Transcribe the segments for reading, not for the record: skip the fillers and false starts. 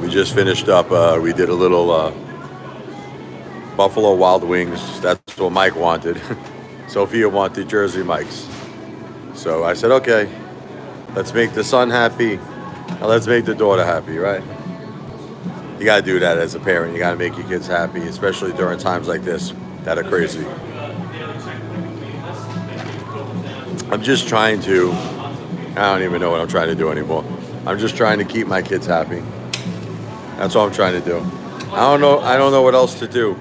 We just finished up. We did a little Buffalo Wild Wings. That's what Mike wanted. Sophia wanted Jersey Mike's. So I said, okay, let's make the son happy. And let's make the daughter happy, right? You got to do that as a parent. You got to make your kids happy, especially during times like this that are crazy. I'm just trying to, I don't even know what I'm trying to do anymore. I'm just trying to keep my kids happy. That's all I'm trying to do. I don't know what else to do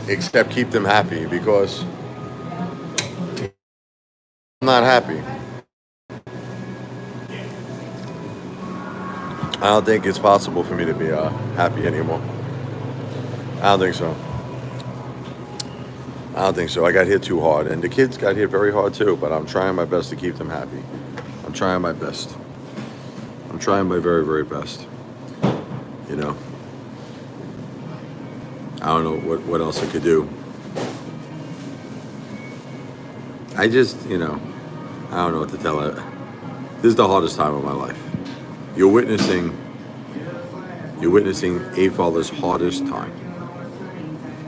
except keep them happy, because I'm not happy. I don't think it's possible for me to be happy anymore. I don't think so. I got hit too hard, and the kids got hit very hard too, but I'm trying my best to keep them happy. I'm trying my best. I'm trying my very, very best. You know, I don't know what else I could do. I just, I don't know what to tell her. This is the hardest time of my life. You're witnessing Apefather's hardest time.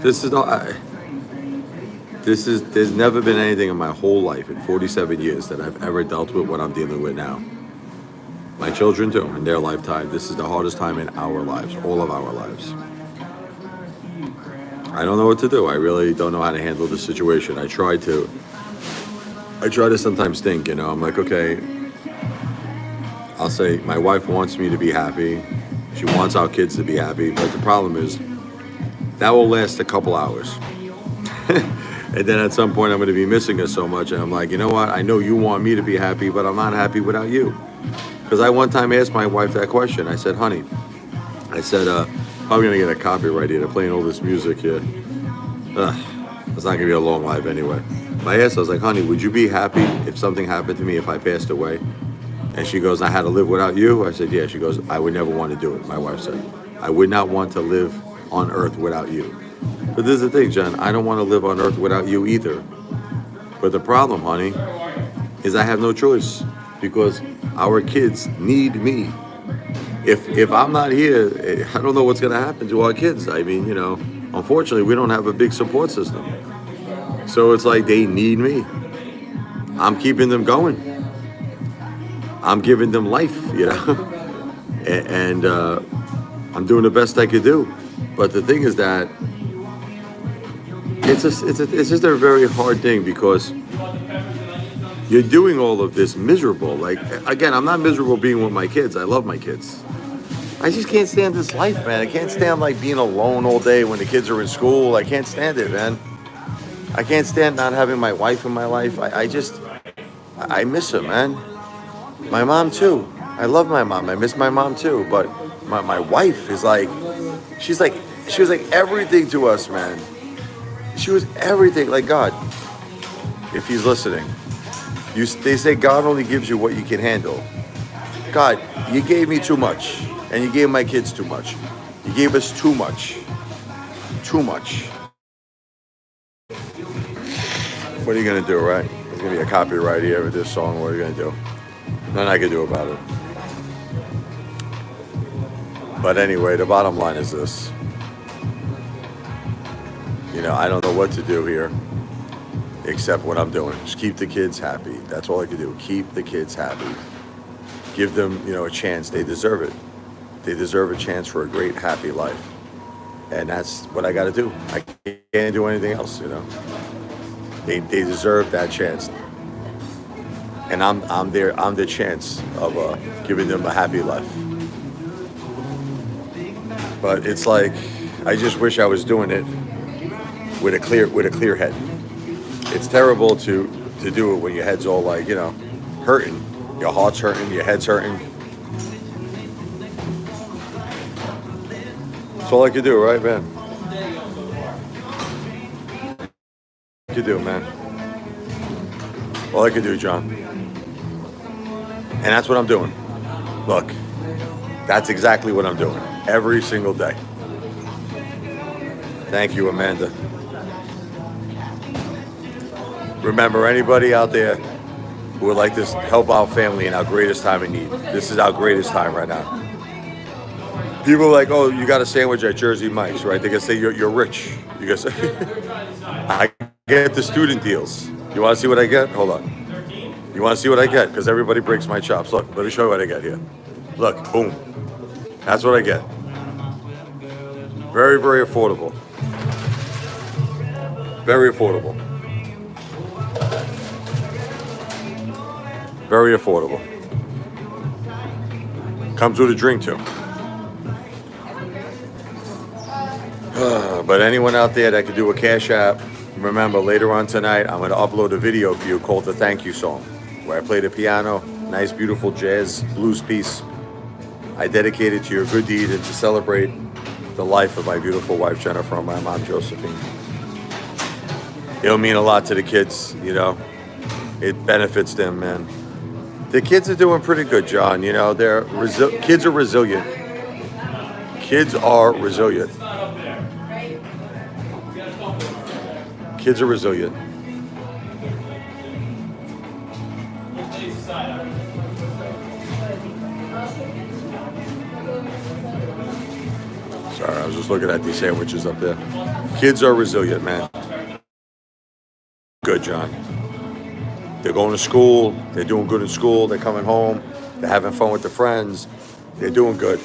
There's never been anything in my whole life, in 47 years, that I've ever dealt with what I'm dealing with now. My children too, in their lifetime. This is the hardest time in our lives, all of our lives. I don't know what to do. I really don't know how to handle the situation. I try to sometimes think, I'm like, okay, I'll say my wife wants me to be happy. She wants our kids to be happy, but the problem is that will last a couple hours. And then at some point I'm going to be missing her so much, and I'm like, you know what? I know you want me to be happy, but I'm not happy without you. Because I one time asked my wife that question. I said, honey, probably going to get a copyright here. They're playing all this music here. It's not going to be a long life anyway. I asked her, I was like, honey, would you be happy if something happened to me if I passed away? And she goes, I had to live without you? I said, yeah. She goes, I would never want to do it, my wife said. I would not want to live on earth without you. But this is the thing, John. I don't want to live on earth without you either. But the problem, honey, is I have no choice, because our kids need me. If I'm not here, I don't know what's going to happen to our kids. I mean, unfortunately, we don't have a big support system. So it's like they need me. I'm keeping them going. I'm giving them life, and I'm doing the best I could do. But the thing is that it's just a very hard thing, because you're doing all of this miserable. Like, again, I'm not miserable being with my kids. I love my kids. I just can't stand this life, man. I can't stand being alone all day when the kids are in school. I can't stand it, man. I can't stand not having my wife in my life. I miss her, man. My mom too. I love my mom. I miss my mom too. But my wife is she was like everything to us, man. She was everything. Like, God, if he's listening, they say God only gives you what you can handle. God, you gave me too much, and you gave my kids too much. You gave us too much. Too much. What are you gonna do, right? There's gonna be a copyright here with this song. What are you gonna do? Nothing I can do about it. But anyway, the bottom line is this. I don't know what to do here except what I'm doing. Just keep the kids happy. That's all I can do. Keep the kids happy. Give them, a chance. They deserve it. They deserve a chance for a great, happy life. And that's what I got to do. I can't do anything else, They deserve that chance. And I'm the chance of giving them a happy life. But it's like, I just wish I was doing it with a clear head. It's terrible to do it when your head's all hurting. Your heart's hurting, your head's hurting. That's all I could do, right, man? I could do, man. All I could do, John. And that's what I'm doing. Look, that's exactly what I'm doing every single day. Thank you, Amanda. Remember, anybody out there who would like to help our family in our greatest time of need, this is our greatest time right now. People are like, oh, you got a sandwich at Jersey Mike's, right? They can say you're rich. You can say, I get the student deals. You want to see what I get? Hold on. You want to see what I get? Because everybody breaks my chops. Look, let me show you what I get here. Look, boom. That's what I get. Very, very affordable. Very affordable. Very affordable. Comes with a drink too. But anyone out there that could do a Cash App, remember later on tonight I'm going to upload a video for you called the Thank You Song, where I play the piano, nice beautiful jazz blues piece. I dedicate it to your good deed and to celebrate the life of my beautiful wife Jennifer and my mom Josephine. It'll mean a lot to the kids, you know. It benefits them, man. The kids are doing pretty good, John. You know, kids are resilient. Kids are resilient. Kids are resilient. Sorry, I was just looking at these sandwiches up there. Kids are resilient, man. Good, John. They're going to school. They're doing good in school. They're coming home. They're having fun with their friends. They're doing good.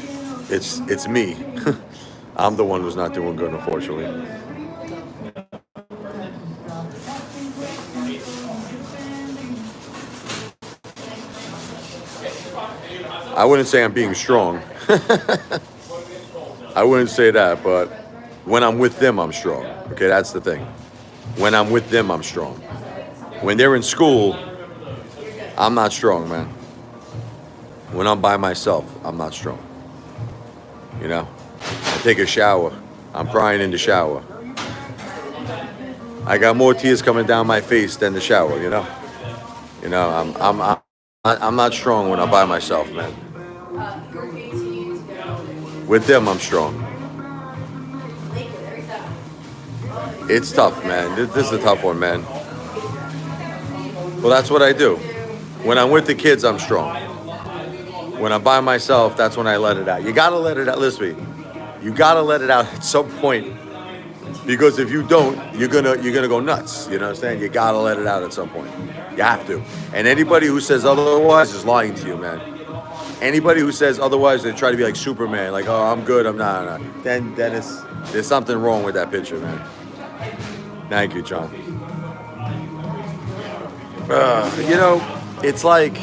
It's me. I'm the one who's not doing good, unfortunately. I wouldn't say I'm being strong. I wouldn't say that, but when I'm with them, I'm strong. Okay, that's the thing. When I'm with them, I'm strong. When they're in school, I'm not strong, man. When I'm by myself, I'm not strong. You know, I take a shower, I'm crying in the shower. I got more tears coming down my face than the shower, you know. You know, I'm not strong when I'm by myself, man. With them, I'm strong. It's tough, man. This is a tough one, man. Well, that's what I do. When I'm with the kids, I'm strong. When I'm by myself, that's when I let it out. You gotta let it out. Listen to me. You gotta let it out at some point, because if you don't, you're gonna go nuts. You know what I'm saying? You gotta let it out at some point. You have to. And anybody who says otherwise is lying to you, man. Anybody who says otherwise, they try to be like Superman, like, oh, I'm good, I'm not. Then there's something wrong with that picture, man. Thank you, John. You know, it's like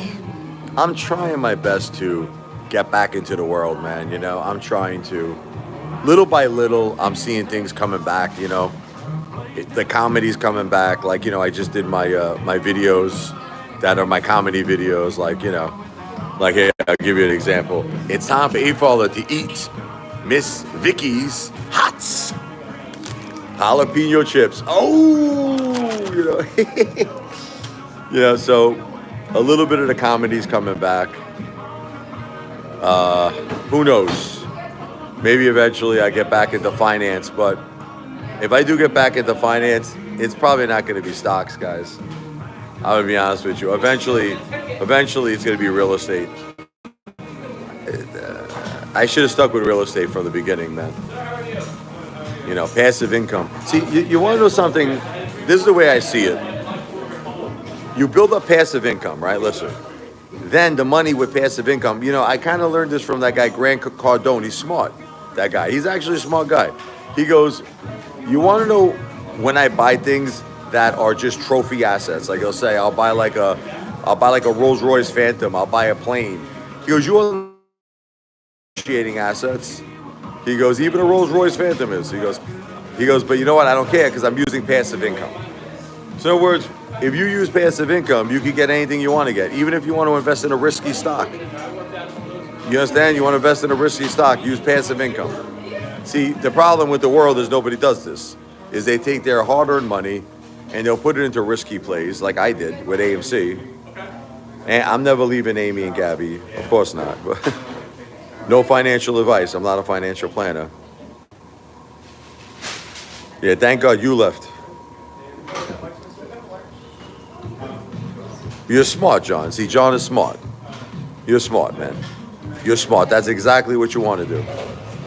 I'm trying my best to get back into the world, man. You know, I'm trying to, little by little, I'm seeing things coming back. You know, the comedy's coming back. Like, you know, I just did my my videos that are my comedy videos. Like, you know, like here, I'll give you an example. It's time for Apefather to eat Miss Vicky's Hots jalapeno chips. Oh, you know. You know, so a little bit of the comedy's coming back. Who knows? Maybe eventually I get back into finance, but if I do get back into finance, it's probably not going to be stocks, guys. I'm going to be honest with you. Eventually it's going to be real estate. I should have stuck with real estate from the beginning, man. You know, passive income. See, you want to know something? This is the way I see it. You build up passive income, right? Listen. Then the money with passive income, you know, I kind of learned this from that guy, Grant Cardone. He's smart, that guy. He's actually a smart guy. He goes, you want to know when I buy things that are just trophy assets? Like he'll say, I'll buy like a Rolls Royce Phantom. I'll buy a plane. He goes, you are appreciating assets. He goes, even a Rolls Royce Phantom is. He goes, but you know what? I don't care because I'm using passive income. So in other words, if you use passive income, you can get anything you want to get, even if you want to invest in a risky stock. You understand? You want to invest in a risky stock, use passive income. See, the problem with the world is nobody does this, is they take their hard-earned money and they'll put it into risky plays like I did with AMC. And I'm never leaving Amy and Gabby, of course not. But no financial advice. I'm not a financial planner. Yeah, thank God you left. You're smart, John. See, John is smart. You're smart, man. You're smart. That's exactly what you want to do.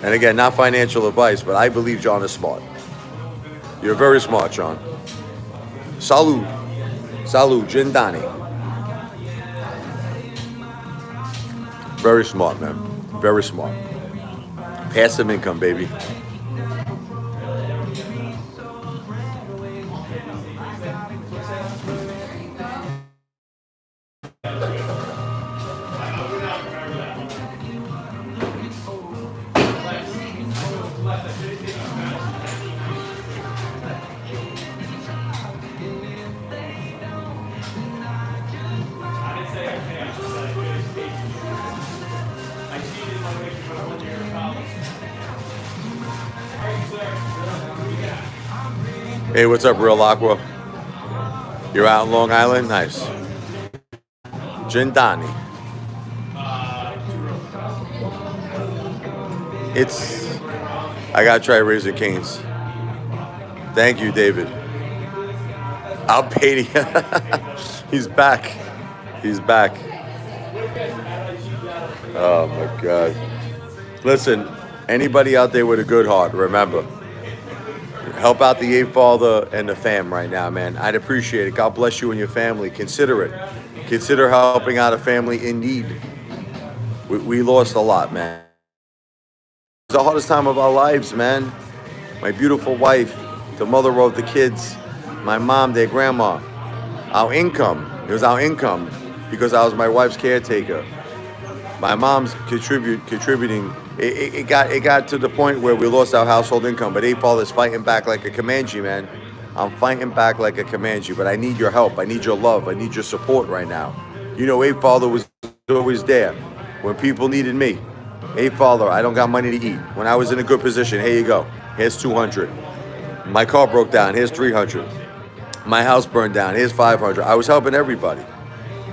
And again, not financial advice, but I believe John is smart. You're very smart, John. Salud. Salud, Jindani. Very smart, man. Very smart. Passive income, baby. Hey, what's up, Real Aqua? You're out in Long Island? Nice. Jindani. I gotta try Raising Cane's. Thank you, David. Albania. He's back. He's back. Oh my God. Listen, anybody out there with a good heart, remember, help out the Apefather and the fam right now, man. I'd appreciate it. God bless you and your family. Consider it. Consider helping out a family in need. We lost a lot, man. It's the hardest time of our lives, man. My beautiful wife, the mother of the kids, my mom, their grandma. Our income. It was our income because I was my wife's caretaker. My mom's contributing. It got to the point where we lost our household income. But Apefather's fighting back like a Comanche, man. I'm fighting back like a Comanche. But I need your help. I need your love. I need your support right now. You know, Apefather was always there when people needed me. Apefather, I don't got money to eat. When I was in a good position, here you go. Here's 200. My car broke down. Here's 300. My house burned down. Here's 500. I was helping everybody.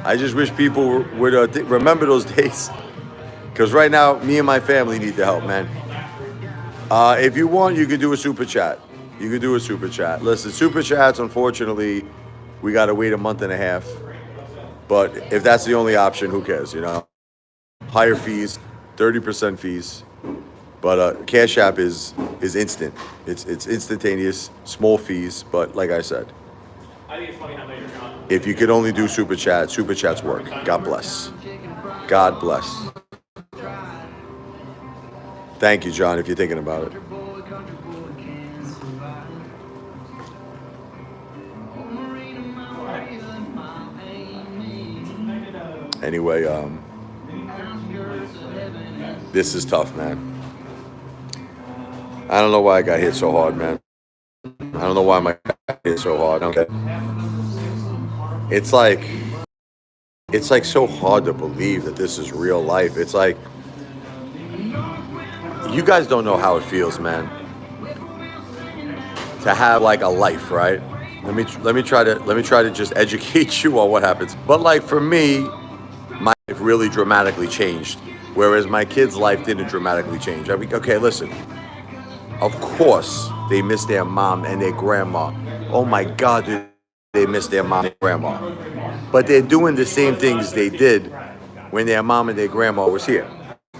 I just wish people would remember those days. Because right now, me and my family need the help, man. If you want, you can do a super chat. You can do a super chat. Listen, super chats, unfortunately, we got to wait a month and a half. But if that's the only option, who cares, you know? Higher fees, 30% fees. But Cash App is instant. It's instantaneous, small fees. But like I said, I think it's funny how you're gone. if you could only do super chats work. God bless. God bless. Thank you, John, if you're thinking about it. Anyway, this is tough, man. I don't know why I got hit so hard, man. I don't know why my got hit so hard. Okay. It's like so hard to believe that this is real life. It's like you guys don't know how it feels, man. To have like a life, right? Let me try to just educate you on what happens. But like for me, my life really dramatically changed, whereas my kids' life didn't dramatically change. I mean, okay, listen. Of course, they miss their mom and their grandma. Oh my God, dude, they miss their mom and grandma. But they're doing the same things they did when their mom and their grandma was here.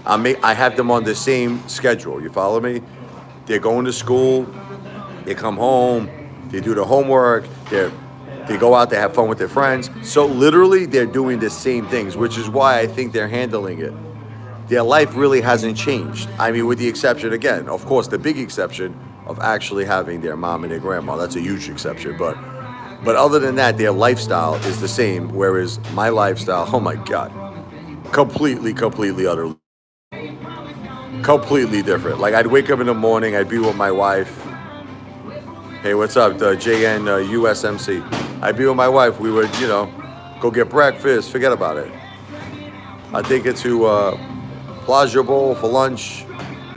I have them on the same schedule. You follow me? They're going to school. They come home. They do the homework. They go out to have fun with their friends. So literally, they're doing the same things, which is why I think they're handling it. Their life really hasn't changed. I mean, with the exception, again, of course, the big exception of actually having their mom and their grandma. That's a huge exception. But other than that, their lifestyle is the same, whereas my lifestyle, oh my God, completely, utterly, completely different. Like, I'd wake up in the morning, I'd be with my wife. Hey, what's up, JN USMC? I'd be with my wife. We would, go get breakfast. Forget about it. I'd take her to Plaza Bowl for lunch.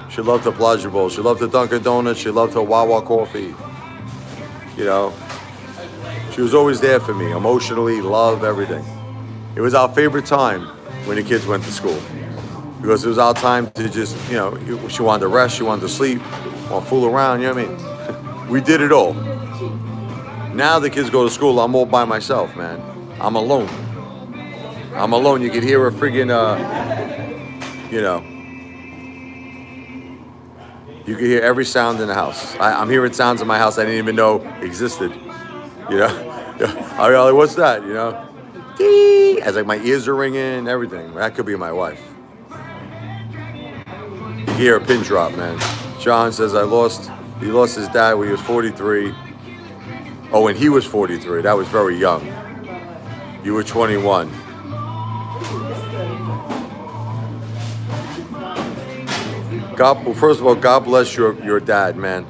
She loved the Plaza Bowl. She loved the Dunkin' Donuts. She loved her Wawa coffee. She was always there for me, emotionally, love, everything. It was our favorite time when the kids went to school. Because it was our time to just, she wanted to rest, she wanted to sleep, want to fool around, you know what I mean? We did it all. Now the kids go to school, I'm all by myself, man. I'm alone. You could hear a friggin', You can hear every sound in the house. I'm hearing sounds in my house I didn't even know existed. You know, I mean, like, what's that? You know, dee! As like my ears are ringing, everything. That could be my wife. You hear a pin drop, man. John says he lost his dad when he was 43. Oh, when he was 43, that was very young. You were 21. Well, first of all, God bless your dad, man.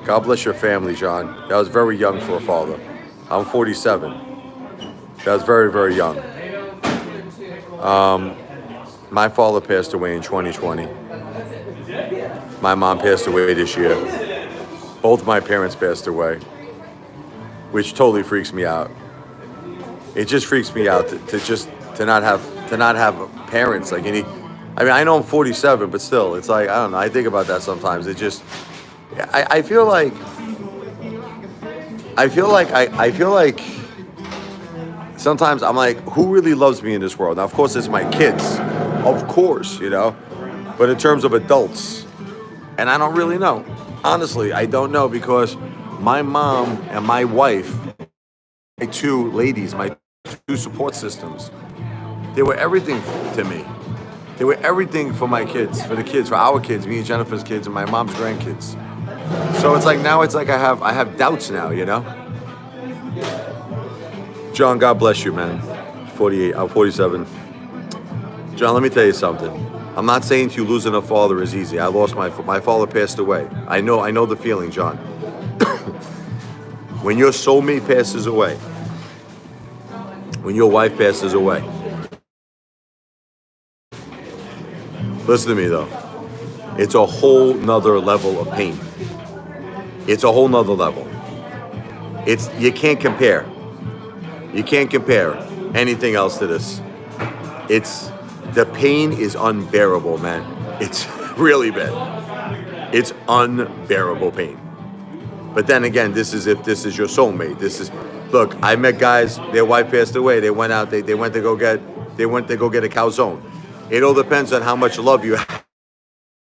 God bless your family, John. That was very young for a father. I'm 47. That was very, very young. My father passed away in 2020. My mom passed away this year. Both my parents passed away, which totally freaks me out. It just freaks me out to not have parents like any. I mean, I know I'm 47, but still, it's like, I don't know. I think about that sometimes. It just, I feel like sometimes I'm like, who really loves me in this world? Now, of course, it's my kids, of course, you know. But in terms of adults, and I don't really know. Honestly, I don't know, because my mom and my wife, my two ladies, my two support systems, they were everything to me. They were everything for my kids, for our kids, me and Jennifer's kids, and my mom's grandkids. So it's like now, it's like I have doubts now, you know. John, God bless you, man. 48, I'm 47. John, let me tell you something. I'm not saying to you losing a father is easy. I lost my father passed away. I know the feeling, John. When your soulmate passes away, when your wife passes away, listen to me though. It's a whole nother level of pain. It's a whole nother level. You can't compare. You can't compare anything else to this. The pain is unbearable, man. It's really bad. It's unbearable pain. But then again, this is if this is your soulmate. Look, I met guys, their wife passed away. They went out, they went to go get a calzone. It all depends on how much love you have.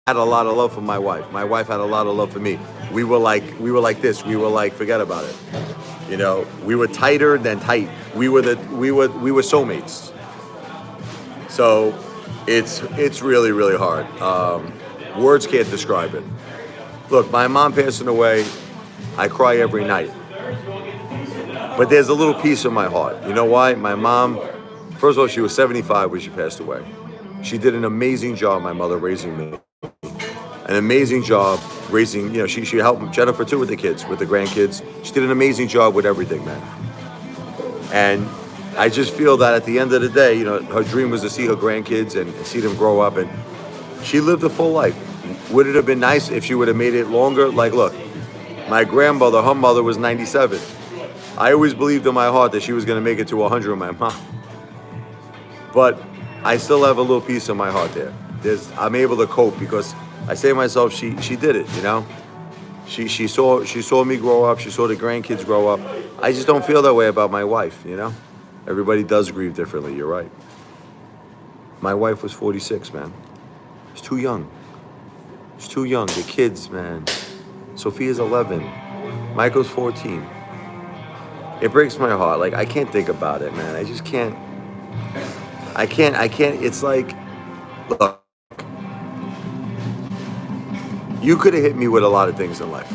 I had a lot of love for my wife. My wife had a lot of love for me. We were like this. We were like, forget about it. You know, we were tighter than tight. We were soulmates. So it's really, really hard. Words can't describe it. Look, my mom passing away, I cry every night. But there's a little piece in my heart. You know why? My mom, first of all, she was 75 when she passed away. She did an amazing job, my mother, raising me. An amazing job raising, you know, she helped Jennifer too with the kids, with the grandkids. She did an amazing job with everything, man. And I just feel that at the end of the day, you know, her dream was to see her grandkids and see them grow up, and she lived a full life. Would it have been nice if she would have made it longer? Like, look, my grandmother, her mother was 97. I always believed in my heart that she was going to make it to 100, my mom. But I still have a little piece in my heart there. I'm able to cope because I say to myself, she did it, you know? She saw me grow up, she saw the grandkids grow up. I just don't feel that way about my wife, you know? Everybody does grieve differently, you're right. My wife was 46, man. She's too young. She's too young. The kids, man. Sophia's 11. Michael's 14. It breaks my heart. Like, I can't think about it, man. I just can't. I can't. It's like, look, you could have hit me with a lot of things in life,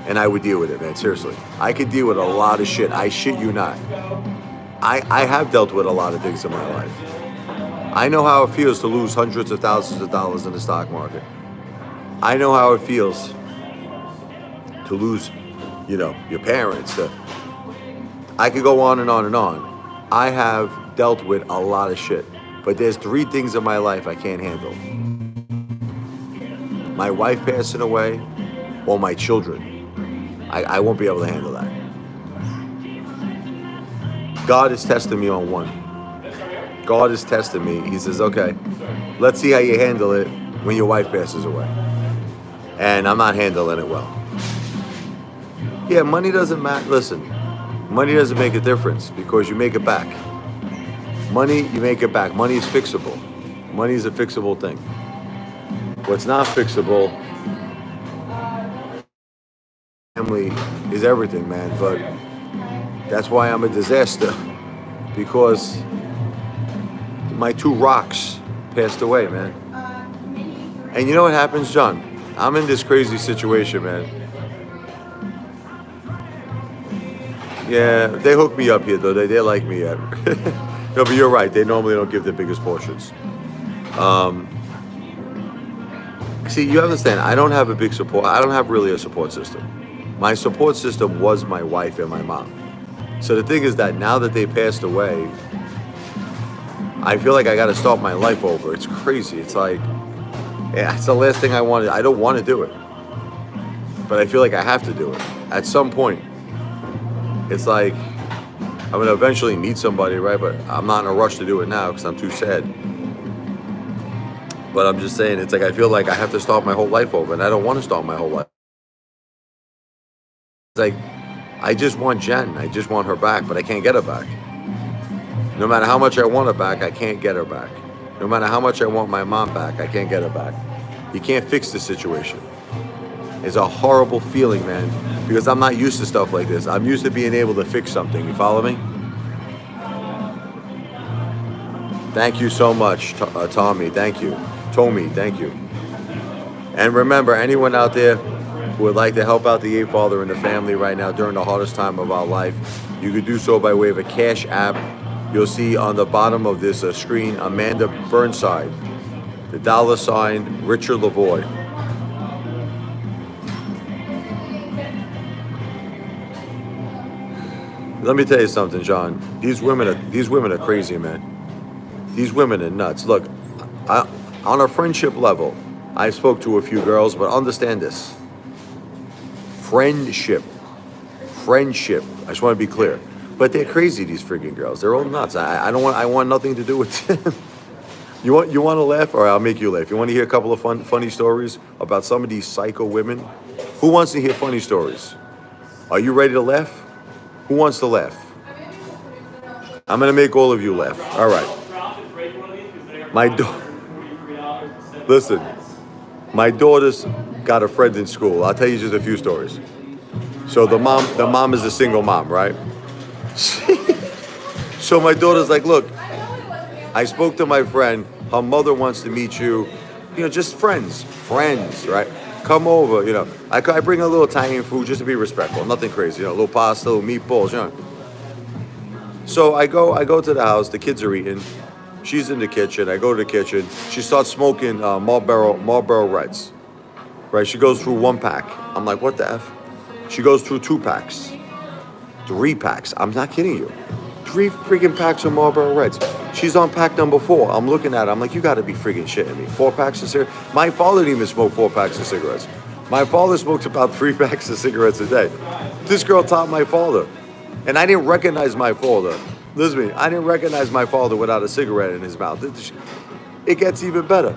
and I would deal with it, man. Seriously. I could deal with a lot of shit. I shit you not. I have dealt with a lot of things in my life. I know how it feels to lose hundreds of thousands of dollars in the stock market. I know how it feels to lose, you know, your parents. I could go on and on and on. I have dealt with a lot of shit, but there's 3 things in my life I can't handle. My wife passing away or my children. I won't be able to handle that. God is testing me on one. God is testing me. He says, okay, let's see how you handle it when your wife passes away. And I'm not handling it well. Yeah, money doesn't matter. Listen, money doesn't make a difference because you make it back. Money, you make it back. Money is fixable. Money is a fixable thing. What's not fixable family is everything, man. But that's why I'm a disaster, because my two rocks passed away, man. And you know what happens, John? I'm in this crazy situation, man. Yeah, they hooked me up here, though. They like me yet. No, but you're right. They normally don't give the biggest portions. See, you understand, I don't have a big support. I don't have really a support system. My support system was my wife and my mom. So the thing is that now that they passed away, I feel like I got to start my life over. It's crazy. It's like, yeah, it's the last thing I wanted. I don't want to do it, but I feel like I have to do it at some point. It's like I'm going to eventually meet somebody, right? But I'm not in a rush to do it now because I'm too sad. But I'm just saying, it's like I feel like I have to start my whole life over, and I don't want to start my whole life. It's like I just want Jen. I just want her back, but I can't get her back. No matter how much I want her back, I can't get her back. No matter how much I want my mom back, I can't get her back. You can't fix the situation. It's a horrible feeling, man, because I'm not used to stuff like this. I'm used to being able to fix something. You follow me? Thank you so much, Tommy. Thank you. Tommy, thank you. And remember, anyone out there who would like to help out the Apefather and the family right now during the hardest time of our life, you could do so by way of a Cash App. You'll see on the bottom of this screen, Amanda Burnside, the $ Richard Lavoie. Let me tell you something, John. These women are crazy, man. These women are nuts. Look, on a friendship level, I spoke to a few girls, but understand this. Friendship. I just want to be clear. But they're crazy, these freaking girls. They're all nuts. I want nothing to do with them. You want to laugh? All right, I'll make you laugh. You want to hear a couple of funny stories about some of these psycho women? Who wants to hear funny stories? Are you ready to laugh? Who wants to laugh? I'm going to make all of you laugh. All right. Listen, my daughter's got a friend in school. I'll tell you just a few stories. So the mom is a single mom, right? So my daughter's like, look, I spoke to my friend. Her mother wants to meet you. Just friends, right? Come over, I bring a little Italian food just to be respectful. Nothing crazy, a little pasta, little meatballs, So I go to the house. The kids are eating. She's in the kitchen. I go to the kitchen. She starts smoking Marlboro Reds. Right? She goes through 1 pack. I'm like, what the F? She goes through 2 packs. 3 packs. I'm not kidding you. 3 freaking packs of Marlboro Reds. She's on pack number 4. I'm looking at her. I'm like, you got to be freaking shitting me. 4 packs of cigarettes? My father didn't even smoke 4 packs of cigarettes. My father smoked about 3 packs of cigarettes a day. This girl taught my father. And I didn't recognize my father. Listen to me. I didn't recognize my father without a cigarette in his mouth. It gets even better.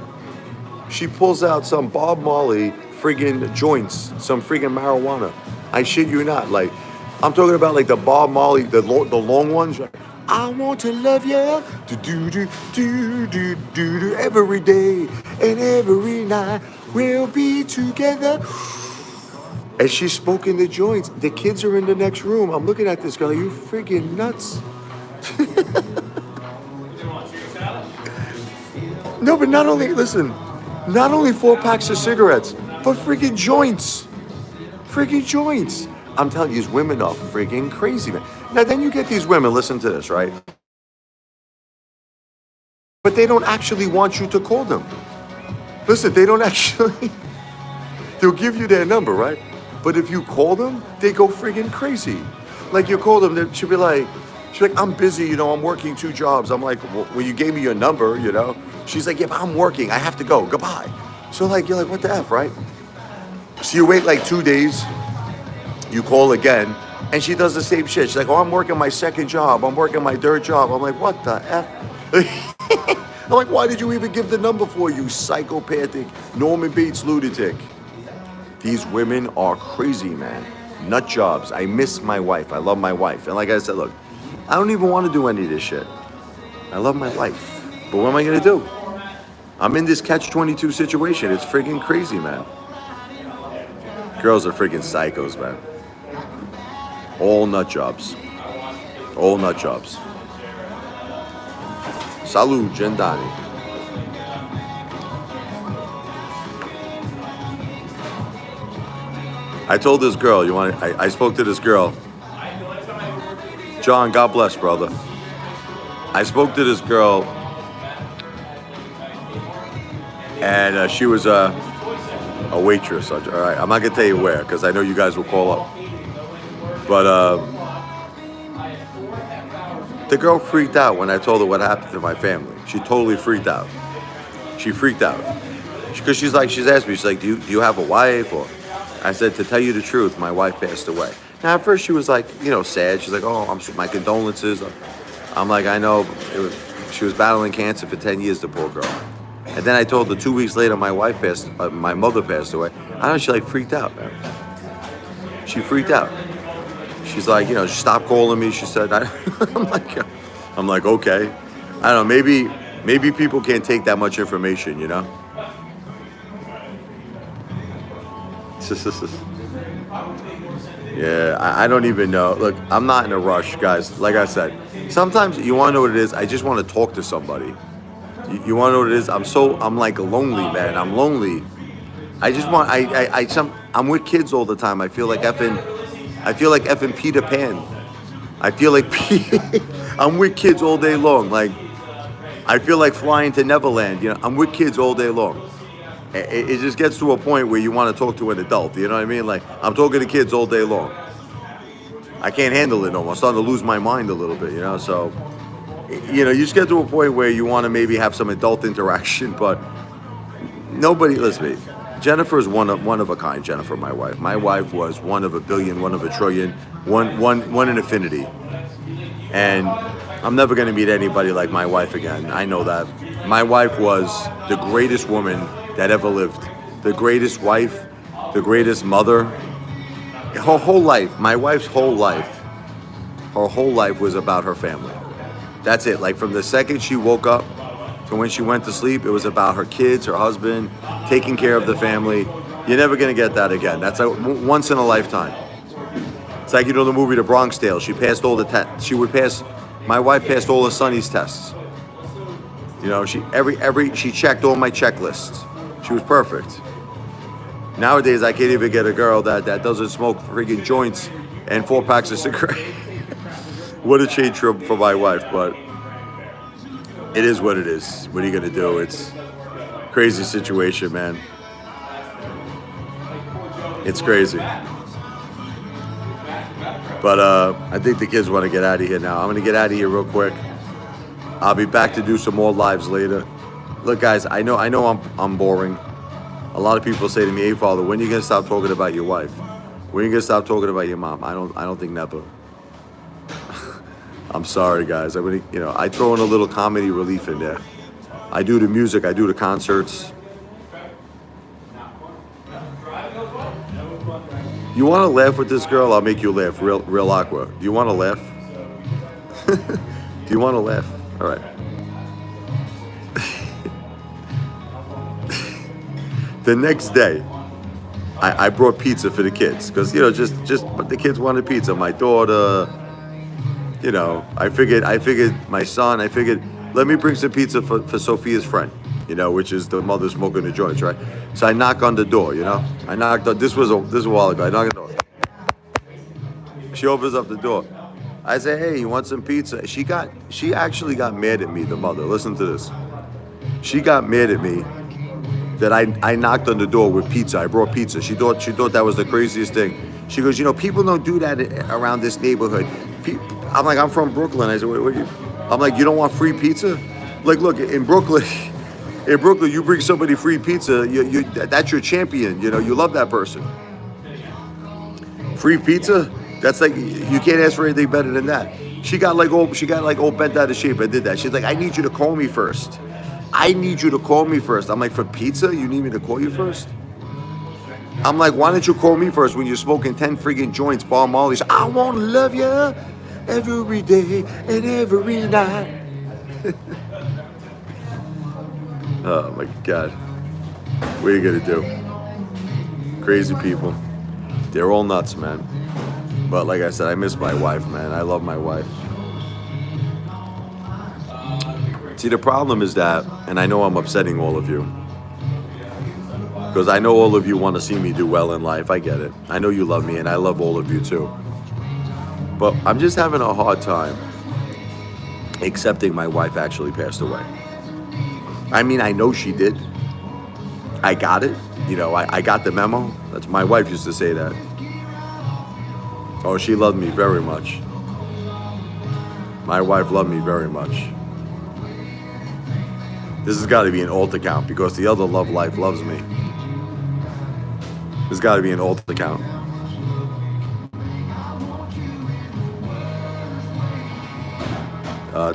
She pulls out some Bob Marley friggin' joints, some friggin' marijuana. I shit you not. Like, I'm talking about like the Bob Marley, the long ones. I want to love you, do every day and every night. We'll be together. And she's smoking the joints. The kids are in the next room. I'm looking at this girl. Are you freaking nuts? No, but not only 4 packs of cigarettes, but freaking joints. I'm telling you, these women are freaking crazy, man. Now, then you get these women, listen to this, right? But they don't actually want you to call them. Listen, they don't actually. They'll give you their number, right? But if you call them, they go freaking crazy. Like, you call them, she'll be like, I'm busy, I'm working 2 jobs. I'm like, well, you gave me your number, She's like, yeah, but I'm working. I have to go. Goodbye. So, you're like, what the F, right? So you wait 2 days. You call again, and she does the same shit. She's like, oh, I'm working my 2nd job. I'm working my 3rd job. I'm like, what the F? I'm like, why did you even give the number for, you psychopathic Norman Bates lunatic? These women are crazy, man. Nut jobs. I miss my wife. I love my wife. And like I said, look, I don't even want to do any of this shit. I love my life. But what am I going to do? I'm in this catch-22 situation. It's freaking crazy, man. Girls are freaking psychos, man. All nut jobs. All nut jobs. Salud, Gendani. I told this girl, I spoke to this girl. John, God bless, brother. I spoke to this girl, and she was a waitress. All right, I'm not gonna tell you where, because I know you guys will call up. But the girl freaked out when I told her what happened to my family. She totally freaked out. She freaked out because she's asked me, she's like, do you have a wife? Or I said, to tell you the truth, my wife passed away. Now at first she was like, sad. She's like, oh, my condolences. I'm like, I know. She was battling cancer for 10 years, the poor girl. And then I told her 2 weeks later, my mother passed away. I know, she freaked out, man. She freaked out. She's like, stop calling me. She said, I'm like, okay. I don't know, maybe people can't take that much information, Yeah, I don't even know. Look, I'm not in a rush, guys. Like I said, sometimes you want to know what it is. I just want to talk to somebody. You want to know what it is? I'm like lonely, man. I'm lonely. I just want, I'm with kids all the time. I feel like effing Peter Pan. I feel like I'm with kids all day long. Like, I feel like flying to Neverland. I'm with kids all day long. It just gets to a point where you want to talk to an adult. You know what I mean? Like, I'm talking to kids all day long. I can't handle it no more. I'm starting to lose my mind a little bit, So, you just get to a point where you want to maybe have some adult interaction, but nobody, listen to me. Jennifer's one of a kind, Jennifer, my wife. My wife was one of a billion, one of a trillion, one in infinity. And I'm never going to meet anybody like my wife again. I know that. My wife was the greatest woman that ever lived. The greatest wife, the greatest mother. Her whole life, my wife's whole life, her whole life was about her family. That's it. Like, from the second she woke up to when she went to sleep, it was about her kids, her husband, taking care of the family. You're never going to get that again. That's like once in a lifetime. It's like, the movie The Bronx Tale. She passed all the tests. My wife passed all of Sonny's tests. She checked all my checklists. She was perfect. Nowadays, I can't even get a girl that doesn't smoke freaking joints and 4 packs of cigarettes. What a change for my wife, but it is what it is. What are you going to do? It's a crazy situation, man. It's crazy. But I think the kids want to get out of here now. I'm going to get out of here real quick. I'll be back to do some more lives later. Look, guys, I know I'm boring. A lot of people say to me, Apefather, when are you going to stop talking about your wife? When are you going to stop talking about your mom? I don't think never. I'm sorry, guys. I throw in a little comedy relief in there. I do the music. I do the concerts. You want to laugh with this girl? I'll make you laugh. Real aqua. Do you want to laugh? Do you want to laugh? All right. The next day, I brought pizza for the kids because but the kids wanted pizza. My daughter, I figured my son. I figured, let me bring some pizza for Sophia's friend, which is the mother smoking the joints, right? So I knock on the door, I knocked on. This was a while ago. I knock on the door. She opens up the door. I say, hey, you want some pizza? She actually got mad at me, the mother. Listen to this. She got mad at me that I knocked on the door with pizza. I brought pizza. She thought that was the craziest thing. She goes, people don't do that around this neighborhood. I'm like, I'm from Brooklyn. I said, I'm like, you don't want free pizza? Like, look, in Brooklyn, you bring somebody free pizza, that's your champion. You love that person. Free pizza? That's like, you can't ask for anything better than that. She got all bent out of shape. I did that. She's like, I need you to call me first. I'm like, for pizza? You need me to call you first? I'm like, why don't you call me first when you're smoking 10 friggin' joints, Bob Marley? I want to love you every day and every night. Oh my God. What are you gonna do? Crazy people. They're all nuts, man. But like I said, I miss my wife, man. I love my wife. See, the problem is that, and I know I'm upsetting all of you, because I know all of you want to see me do well in life. I get it. I know you love me, and I love all of you too. But I'm just having a hard time accepting my wife actually passed away. I mean, I know she did. I got it. You know, I got the memo. That's my wife used to say that. Oh, she loved me very much. My wife loved me very much. This has got to be an alt account because the other love life loves me. There's got to be an alt account.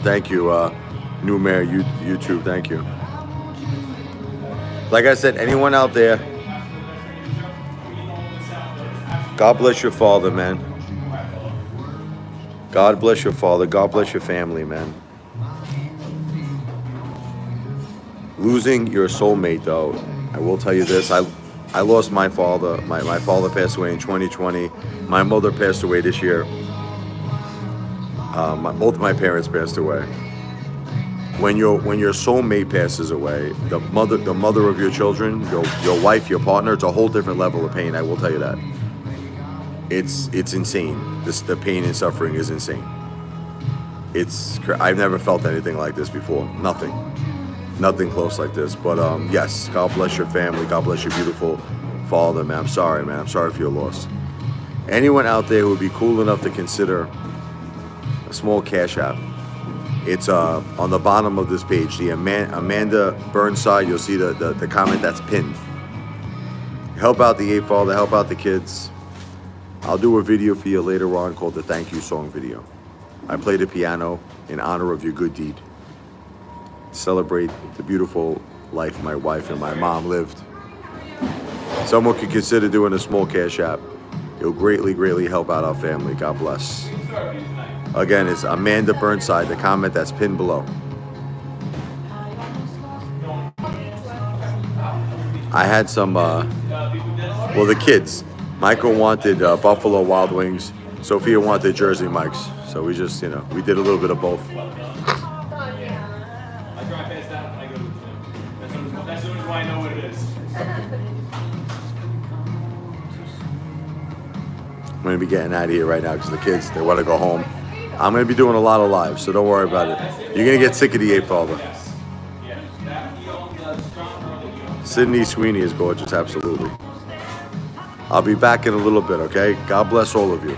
Thank you, New Mayor YouTube. Thank you. Like I said, anyone out there, God bless your father, man. God bless your father. God bless your family, man. Losing your soulmate, though, I will tell you this. I lost my father. My father passed away in 2020. My mother passed away this year. Both my parents passed away. When your soulmate passes away, the mother of your children, your wife, your partner, it's a whole different level of pain. I will tell you that. It's insane. The pain and suffering is insane. I've never felt anything like this before. Nothing close like this. But yes, God bless your family. God bless your beautiful father, man. I'm sorry, man. I'm sorry for your loss. Anyone out there who would be cool enough to consider a small cash app, it's on the bottom of this page, the Amanda Burnside. You'll see the comment that's pinned. Help out the Apefather, help out the kids. I'll do a video for you later on called the thank you song video. I play the piano in honor of your good deed. Celebrate the beautiful life my wife and my mom lived. Someone could consider doing a small cash app. It'll greatly help out our family. God bless. Again, it's Amanda Burnside, the comment that's pinned below. I had some, the kids. Michael wanted Buffalo Wild Wings. Sophia wanted Jersey Mike's. So we just, we did a little bit of both. I drive past that when I go to the gym. That's why I know what it is. I'm going to be getting out of here right now because the kids, they want to go home. I'm going to be doing a lot of lives, so don't worry about it. You're going to get sick of the Apefather. Sydney Sweeney is gorgeous, absolutely. I'll be back in a little bit, okay? God bless all of you.